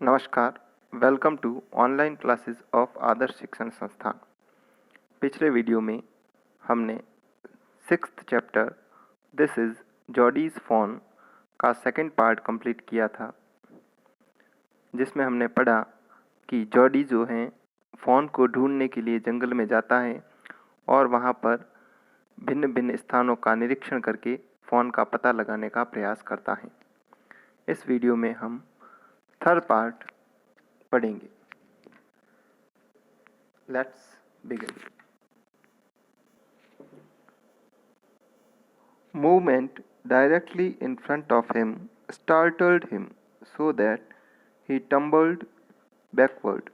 नमस्कार, welcome to online classes of Adarsh Shikshan Sansthan. पिछले video में हमने 6th chapter this is Jody's fawn का सेकंड पार्ट कंप्लीट किया था, जिसमें हमने पढ़ा कि जॉडी जो हैं फ़ोन को ढूंढने के लिए जंगल में जाता है और वहाँ पर भिन्न भिन्न स्थानों का निरीक्षण करके फ़ोन का पता लगाने का प्रयास करता है। इस वीडियो में हम थर्ड पार्ट पढ़ेंगे। Let's begin. Movement directly in front of him startled him so that he tumbled backward.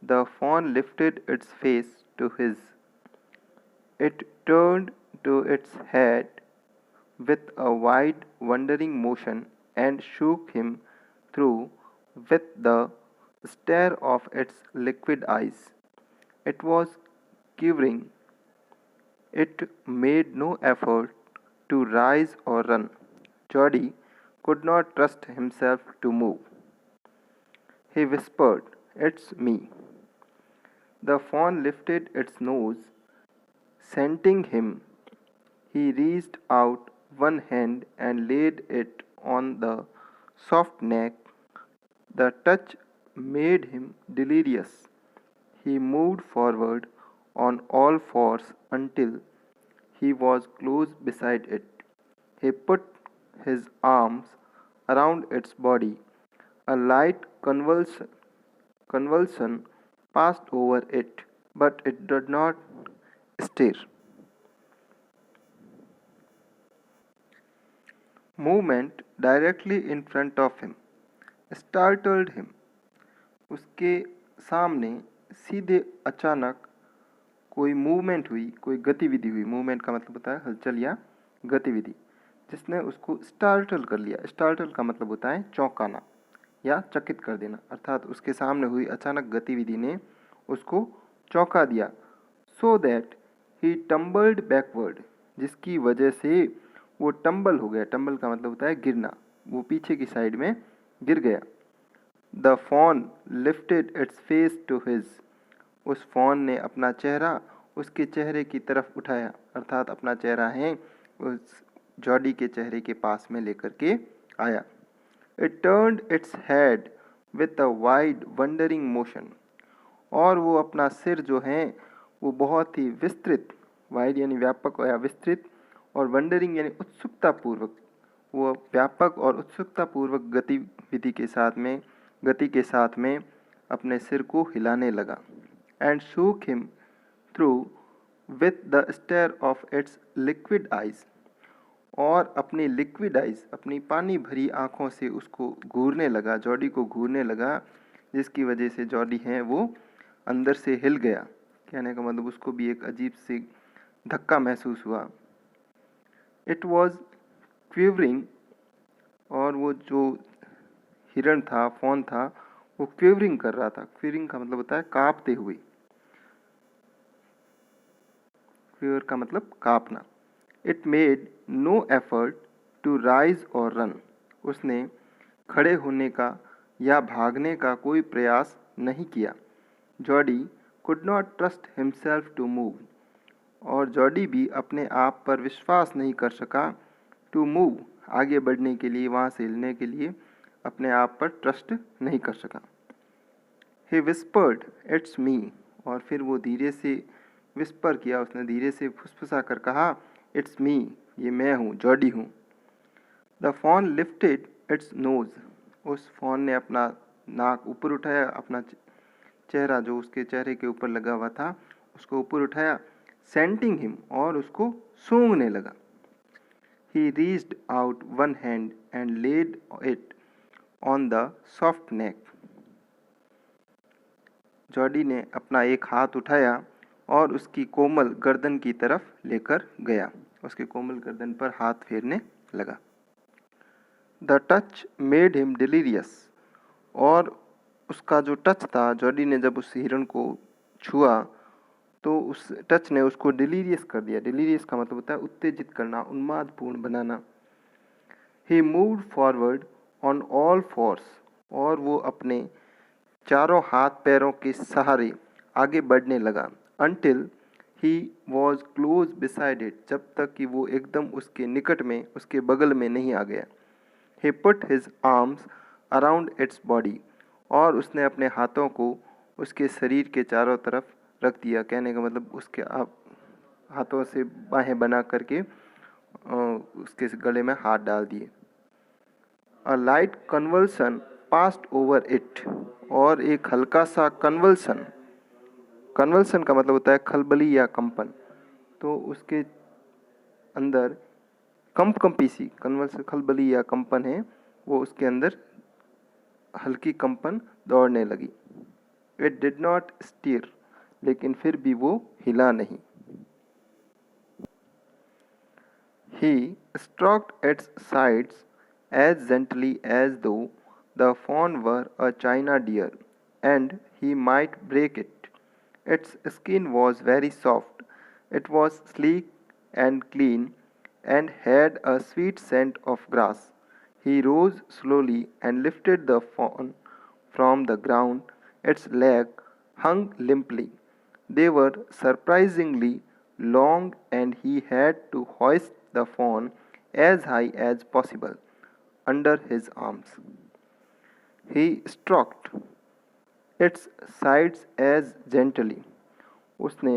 The fawn lifted its face to his. It turned to its head with a wide, wondering motion and shook him through with the stare of its liquid eyes. It was quivering. It made no effort to rise or run. Jody could not trust himself to move. He whispered, "It's me." The fawn lifted its nose, scenting him. He reached out one hand and laid it on the soft neck. The touch made him delirious. He moved forward on all fours until he was close beside it. He put his arms around its body. A light convulsion passed over it, but it did not stir. Movement directly in front of him startled him. उसके सामने सीधे अचानक कोई movement हुई, कोई गतिविधि हुई। Movement का मतलब होता है हलचल या गतिविधि, जिसने उसको स्टार्टल कर लिया। स्टार्टल का मतलब होता है चौंकाना या चकित कर देना, अर्थात उसके सामने हुई अचानक गतिविधि ने उसको चौंका दिया। So that he tumbled backward, जिसकी वजह से वो टम्बल हो गया। टम्बल का मतलब होता है गिरना, वो पीछे की साइड में गिर गया। The fawn lifted its face to his, उस फॉन ने अपना चेहरा उसके चेहरे की तरफ उठाया, अर्थात अपना चेहरा है उस जॉडी के चेहरे के पास में लेकर के आया। It turned its head with a wide wondering motion, और वो अपना सिर जो है वो बहुत ही विस्तृत, वाइड यानी व्यापक या विस्तृत, और वंडरिंग यानी उत्सुकतापूर्वक, वो व्यापक और उत्सुकतापूर्वक गति के साथ में अपने सिर को हिलाने लगा। And shook him through with the stare of its liquid eyes, और अपनी लिक्विड आइज, अपनी पानी भरी आँखों से उसको घूरने लगा, जॉडी को घूरने लगा, जिसकी वजह से जॉडी है वो अंदर से हिल गया। कहने का मतलब उसको भी एक अजीब सी धक्का महसूस हुआ। इट वॉज क्विवरिंग, और वो जो हिरण था, फॉन था, वो क्विवरिंग कर रहा था। क्विवरिंग का मतलब होता है कांपते हुए। क्विवर का मतलब कांपना। It made no effort to rise और रन, उसने खड़े होने का या भागने का कोई प्रयास नहीं किया। Jody could not trust himself to move, और जॉडी भी अपने आप पर विश्वास नहीं कर सका। टू मूव, आगे बढ़ने के लिए, वहाँ से हिलने के लिए अपने आप पर ट्रस्ट नहीं कर सका। ही विस्पर्ड, "इट्स मी", और फिर वो धीरे से विस्पर किया, उसने धीरे से फुसफुसा कर कहा, "इट्स मी", ये मैं हूँ, जॉडी हूँ। The fawn lifted its nose, उस फॉन ने अपना नाक ऊपर उठाया, अपना चेहरा जो उसके चेहरे के ऊपर लगा हुआ था उसको ऊपर उठाया। सेंटिंग हिम, और उसको सूंघने लगा। He reached out one hand and laid it on the soft neck, Jody ने अपना एक हाथ उठाया और उसकी कोमल गर्दन की तरफ लेकर गया, उसके कोमल गर्दन पर हाथ फेरने लगा। The touch made him delirious, और उसका जो टच था, जॉडी ने जब उस हिरण को छुआ तो उस टच ने उसको डिलीरियस कर दिया। डिलीरियस का मतलब होता है उत्तेजित करना, उन्मादपूर्ण बनाना। He moved forward on all fours, और वो अपने चारों हाथ पैरों के सहारे आगे बढ़ने लगा। Until he was close beside it, जब तक कि वो एकदम उसके निकट में, उसके बगल में नहीं आ गया। He put his arms around its body, और उसने अपने हाथों को उसके शरीर के चारों तरफ रख दिया। कहने का मतलब उसके हाथों से बाहें बना करके उसके गले में हाथ डाल दिए। A light convulsion passed over it, और एक हल्का सा कन्वल्सन, कन्वल्सन का मतलब होता है खलबली या कंपन, तो उसके अंदर कंपी सी, कन्वल्सन खलबली या कंपन है, वो उसके अंदर हल्की कंपन दौड़ने लगी। It did not stir, लेकिन फिर भी वो हिला नहीं। He stroked its sides as gently as though the fawn were a china deer, and he might break it. Its skin was very soft. It was sleek and clean, and had a sweet scent of grass. He rose slowly and lifted the fawn from the ground. Its legs hung limply. They were surprisingly long, and he had to hoist the fawn as high as possible under his arms. He stroked its sides as gently. उसने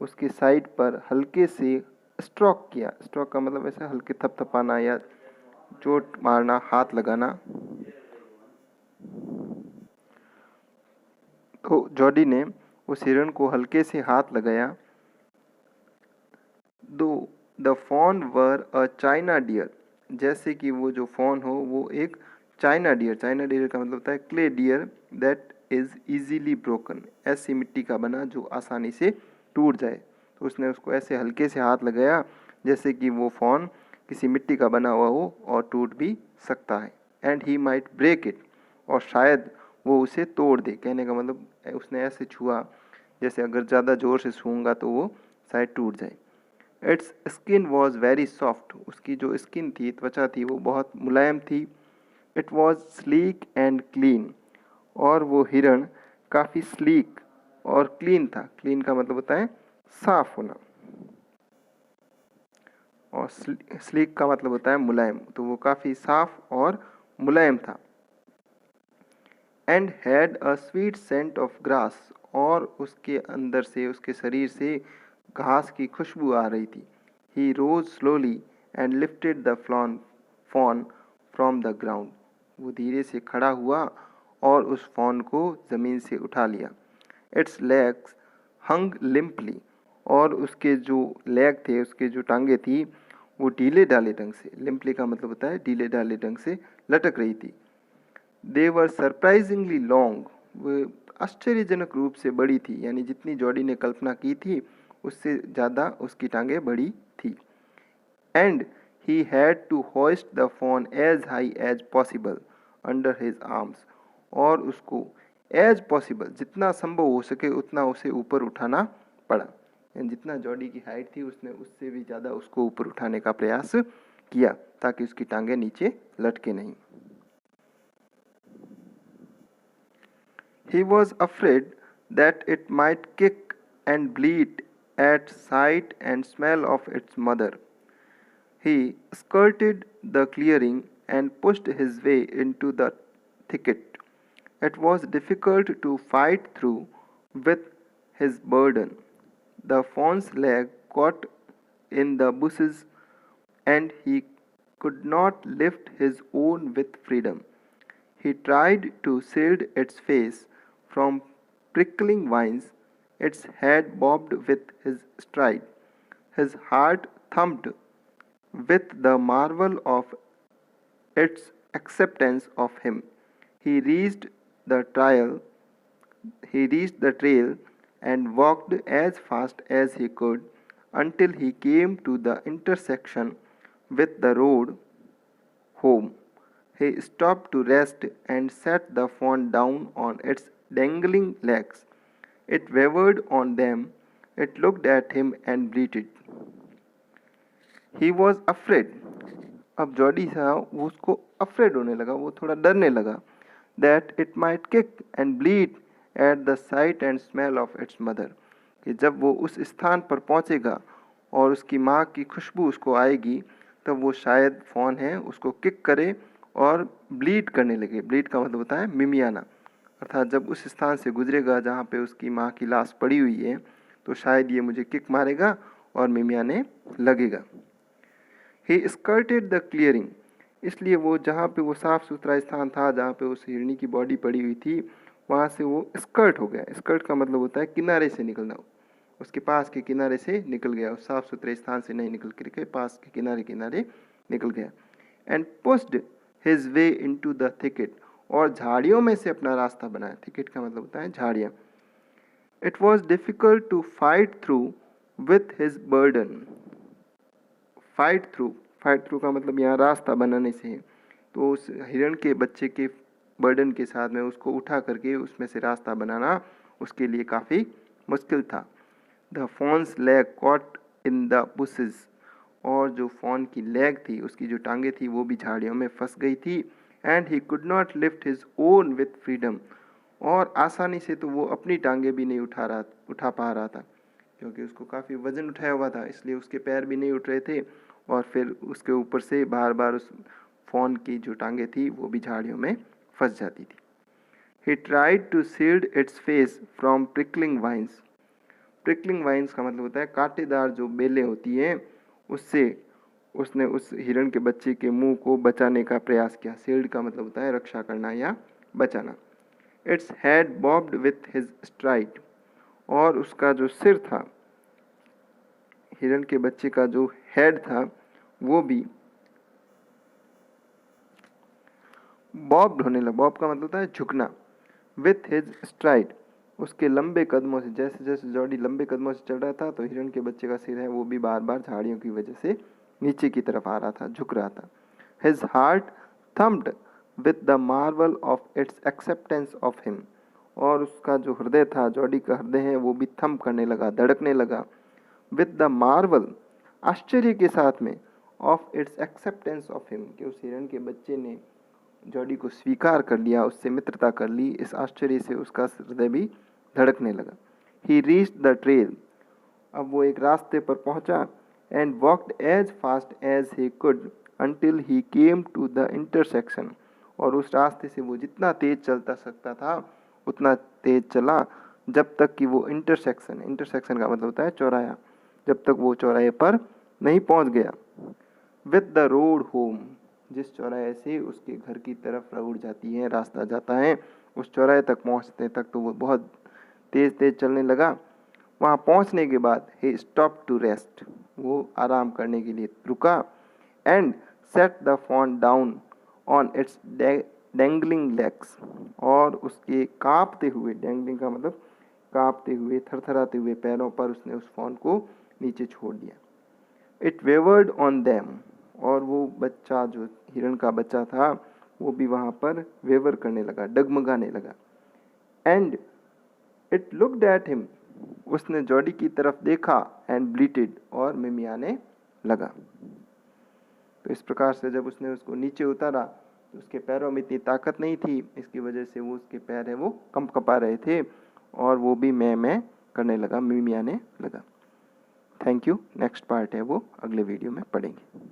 उसके side पर हल्के से stroke किया। Stroke का मतलब ऐसे हल्के थपथपाना या चोट मारना, हाथ लगाना। तो जॉडी ने उस हिरण को हल्के से हाथ लगाया। Though the fawn were a china deer, जैसे कि वो जो फॉन हो वो एक चाइना डियर, चाइना डियर का मतलब होता है clay deer that is easily broken, ऐसी मिट्टी का बना जो आसानी से टूट जाए। तो उसने उसको ऐसे हल्के से हाथ लगाया जैसे कि वो फॉन किसी मिट्टी का बना हुआ हो और टूट भी सकता है। And he might break it, और शायद वो उसे तोड़ दे। कहने का मतलब उसने ऐसे छुआ जैसे अगर ज़्यादा ज़ोर से छूँगा तो वो शायद टूट जाए। It's skin was very soft, उसकी जो स्किन थी, त्वचा थी, वो बहुत मुलायम थी। It was sleek and clean, और वो हिरण काफ़ी स्लीक और क्लीन था। क्लीन का मतलब होता है साफ होना, और स्लीक का मतलब होता है मुलायम, तो वो काफ़ी साफ और मुलायम था। And had a sweet scent of grass, और उसके अंदर से, उसके शरीर से घास की खुशबू आ रही थी। He rose slowly and lifted the fawn from the ground, वो धीरे से खड़ा हुआ और उस फॉन को ज़मीन से उठा लिया। इट्स लेग्स हंग लिम्पली, और उसके जो लेग थे, उसके जो टांगे थी, वो ढीले ढाले ढंग से, लिम्पली का मतलब होता है ढीले ढाले ढंग से लटक रही थी। दे वर सरप्राइजिंगली लॉन्ग, वो आश्चर्यजनक रूप से बड़ी थी, यानी जितनी जॉडी ने कल्पना की थी उससे ज़्यादा उसकी टांगें बड़ी थी। And he had to hoist the fawn as high as possible under his arms, और उसको एज पॉसिबल, जितना संभव हो सके उतना उसे ऊपर उठाना पड़ा। यानी जितना जॉडी की हाइट थी उसने उससे भी ज़्यादा उसको ऊपर उठाने का प्रयास किया ताकि उसकी टांगें नीचे लटके नहीं। He was afraid that it might kick and bleat at sight and smell of its mother. He skirted the clearing and pushed his way into the thicket. It was difficult to fight through with his burden. The fawn's leg caught in the bushes, and he could not lift his own with freedom. He tried to shield its face from prickling vines. Its head bobbed with his stride. His heart thumped with the marvel of its acceptance of him. He reached the trail, he reached the trail and walked as fast as he could until he came to the intersection with the road home. He stopped to rest and set the fawn down on its dangling legs. It wavered on them. It looked at him and bleated. He was afraid. अब Jordi था वो उसको afraid होने लगा, वो थोड़ा डरने लगा। that it might kick and bleed at the sight and smell of its mother, कि जब वो उस स्थान पर पहुंचेगा और उसकी माँ की खुशबू उसको आएगी तब वो शायद फ़ोन है उसको किक करे और ब्लीड करने लगे। ब्लीड का मतलब होता है मिमियाना, अर्थात जब उस स्थान से गुजरेगा जहाँ पे उसकी माँ की लाश पड़ी हुई है तो शायद ये मुझे किक मारेगा और मिमियाने लगेगा। ही स्कर्टेड द क्लियरिंग, इसलिए वो जहाँ पे वो साफ़ सुथरा स्थान था जहाँ पे उस हिरणी की बॉडी पड़ी हुई थी वहाँ से वो स्कर्ट हो गया। स्कर्ट का मतलब होता है किनारे से निकलना, उसके पास के किनारे से निकल गया, उस साफ़ सुथरे स्थान से नहीं निकल करके पास के किनारे किनारे निकल गया। And pushed his way into the thicket, और झाड़ियों में से अपना रास्ता बनाया। थिकेट का मतलब होता है झाड़ियाँ। It was difficult to fight through with his burden. Fight through का मतलब यहाँ रास्ता बनाने से है, तो उस हिरण के बच्चे के बर्डन के साथ में उसको उठा करके उसमें से रास्ता बनाना उसके लिए काफ़ी मुश्किल था। The phones leg caught in the bushes, और जो फोन की लेग थी उसकी जो टांगे थी वो भी झाड़ियों में फंस गई थी। And he could not lift his own with freedom, और आसानी से तो वो अपनी टांगे भी नहीं उठा पा रहा था, क्योंकि उसको काफ़ी वज़न उठाया हुआ था, इसलिए उसके पैर भी नहीं उठ रहे थे और फिर उसके ऊपर से बार बार उस फ़ोन की जो टांगे थी वो भी झाड़ियों में फंस जाती थी। He tried to shield its face from prickling vines. Prickling vines का मतलब होता है कांटेदार जो बेलें होती हैं, उससे उसने उस हिरण के बच्चे के मुंह को बचाने का प्रयास किया। शील्ड का मतलब होता है रक्षा करना या बचाना। Its head barbed with his STRIDE, और उसका जो सिर था, हिरण के बच्चे का जो हेड था वो भी बॉब्ड होने लगा। बॉब का मतलब होता है झुकना। विथ हिज स्ट्राइड, उसके लंबे कदमों से, जैसे जैसे जॉडी लंबे कदमों से चल रहा था तो हिरण के बच्चे का सिर है वो भी बार बार झाड़ियों की वजह से नीचे की तरफ आ रहा था, झुक रहा था। His heart thumped with the marvel of its acceptance of him, और उसका जो हृदय था, जॉडी का हृदय है वो भी थम्प करने लगा, धड़कने लगा। विथ द मार्वल, आश्चर्य के साथ में, of its acceptance of him, कि उस हिरण के बच्चे ने जॉडी को स्वीकार कर लिया, उससे मित्रता कर ली, इस आश्चर्य से उसका हृदय भी धड़कने लगा। ही रीच्ड द ट्रेल, अब वो एक रास्ते पर पहुंचा। And walked as fast as he could until he came to the intersection, और उस रास्ते से वो जितना तेज चलता सकता था उतना तेज चला जब तक कि वो इंटरसेक्शन का मतलब होता है चौराया, जब तक वो चौराहे पर नहीं पहुंच गया। विद द रोड होम, जिस चौराहे से उसके घर की तरफ रोड जाती है, रास्ता जाता है, उस चौराहे तक पहुंचने तक तो वो बहुत तेज तेज चलने लगा। वहाँ पहुँचने के बाद ही स्टॉप टू रेस्ट, वो आराम करने के लिए रुका। And set the phone down on it's dangling legs, और उसके कांपते हुए, डेंगलिंग का मतलब कांपते हुए, थरथराते हुए पैरों पर उसने उस फोन को नीचे छोड़ दिया। इट वेवर्ड ऑन देम, और वो बच्चा जो हिरण का बच्चा था वो भी वहाँ पर वेवर करने लगा, डगमगाने लगा। And it looked at him, उसने जॉडी की तरफ देखा। एंड ब्लीटेड, और मिमियाने लगा। तो इस प्रकार से जब उसने उसको नीचे उतारा तो उसके पैरों में इतनी ताकत नहीं थी, इसकी वजह से वो उसके पैर है वो कंपा रहे थे और वो भी मैं करने लगा, मिमियाने लगा। Thank you. नेक्स्ट पार्ट है वो अगले वीडियो में पढ़ेंगे।